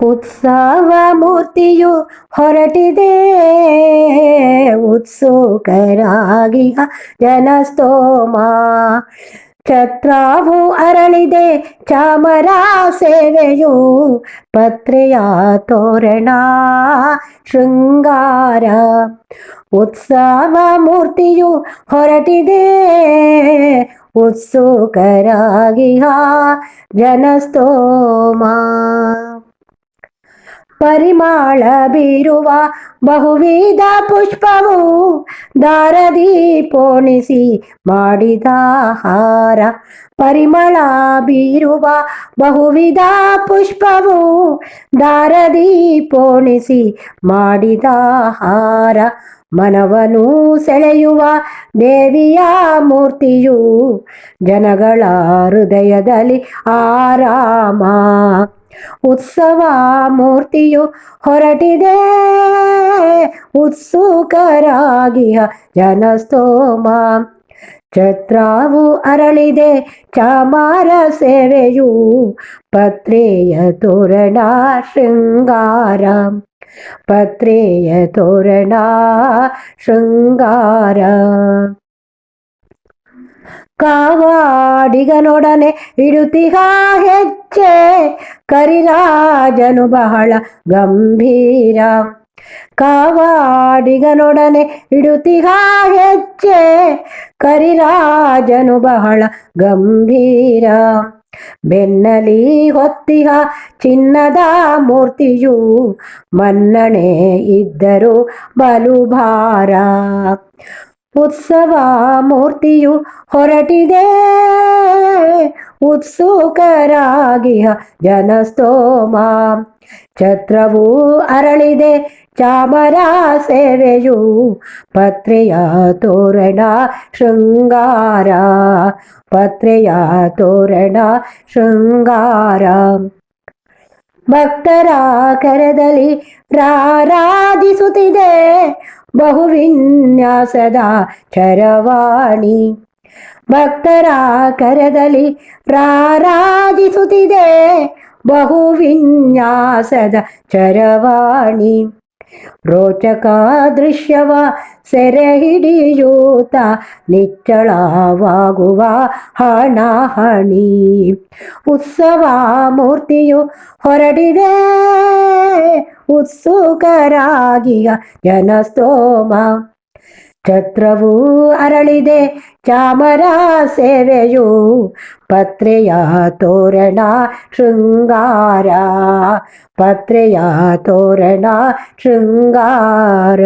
ಉತ್ಸವ ಮೂರ್ತಿಯು ಹೊರಟಿದೆ ಉತ್ಸುಕರಾಗಿಹ ಜನಸ್ತೋಮ. ಛತ್ರವು ಅರಳಿದೆ ಚಾಮರ ಸೇವೆಯು ಪತ್ರೆಯ ತೋರಣ ಶೃಂಗಾರ. ಉತ್ಸವ ಮೂರ್ತಿಯು ಹೊರಟಿದೆ ಉತ್ಸುಕರಾಗಿಹ ಜನಸ್ತೋಮ. ಪರಿಮಳ ಬೀರುವ ಬಹುವಿಧ ಪುಷ್ಪವು ದಾರದಿ ಪೋಣಿಸಿ ಮಾಡಿದ ಹಾರ. ಪರಿಮಳ ಬೀರುವ ಬಹುವಿಧ ಪುಷ್ಪವು ದಾರದಿ ಪೋಣಿಸಿ ಮಾಡಿದ ಹಾರ. ಮನವನು ಸೆಳೆಯುವ ದೇವಿಯ ಮೂರ್ತಿಯು ಜನಗಳ ಹೃದಯದಲ್ಲಿ ಆರಾಮ. ಉತ್ಸವ ಮೂರ್ತಿಯು ಹೊರಟಿದೆ ಉತ್ಸುಕರಾಗಿಹ ಜನಸ್ತೋಮ. ಛತ್ರವು ಅರಳಿದೆ ಚಾಮರ ಸೇವೆಯು ಪತ್ರೆಯ ತೋರಣ ಶೃಂಗಾರ. ಪತ್ರೆಯ ತೋರಣ ಶೃಂಗಾರ. ಕಾವಾಡಿಗನೊಡನೆ ಇಡುತ್ತಿಹ ಹೆಜ್ಜೆ ಕರಿರಾಜನು ಬಹಳ ಗಂಭೀರ. ಕಾವಾಡಿಗನೊಡನೆ ಇಡುತ್ತಿಹ ಹೆಜ್ಜೆ ಕರಿರಾಜನು ಬಹಳ ಗಂಭೀರ. ಬೆನ್ನಲಿ ಹೊತ್ತಿಹ ಚಿನ್ನದ ಮೂರ್ತಿಯು ಮನ್ನಣೆ ಇದ್ದರು ಬಲು ಭಾರ. ಉತ್ಸವ ಮೂರ್ತಿಯು ಹೊರಟಿದೆ ಉತ್ಸುಕರಾಗಿಹ ಜನಸ್ತೋಮ. ಛತ್ರವು ಅರಳಿದೆ ಚಾಮರ ಸೇವೆಯು ಪತ್ರೆಯ ತೋರಣ ಶೃಂಗಾರ. ಪತ್ರೆಯ ತೋರಣ ಶೃಂಗಾರ. ಭಕ್ತರ ಕರದಲ್ಲಿ ರಾರಾಧಿಸುತ್ತಿದೆ ಬಹುವಿನ್ಯಾಸದ ಚರವಾಣಿ. ಭಕ್ತರ ಕರದಲ್ಲಿ ರಾರಾಧಿಸುತ್ತಿದೆ ಬಹುವಿನ್ಯಾಸದ ಚರವಾಣಿ. ರೋಚಕ ದೃಶ್ಯವ ಸೆರೆ ಹಿಡಿಯೂತ ನಿಚ್ಚಳವಾಗುವ ಹಣಾಹಣಿ. ಉತ್ಸವ ಮೂರ್ತಿಯು ಹೊರಟಿದೆ ಉತ್ಸುಕರಾಗಿಹ ಜನಸ್ತೋಮ. ಛತ್ರವು ಅರಳಿದೆ ಚಾಮರ ಸೇವೆಯು ಪತ್ರೆಯ ತೋರಣ ಶೃಂಗಾರ. ಪತ್ರೆಯ ತೋರಣ ಶೃಂಗಾರ.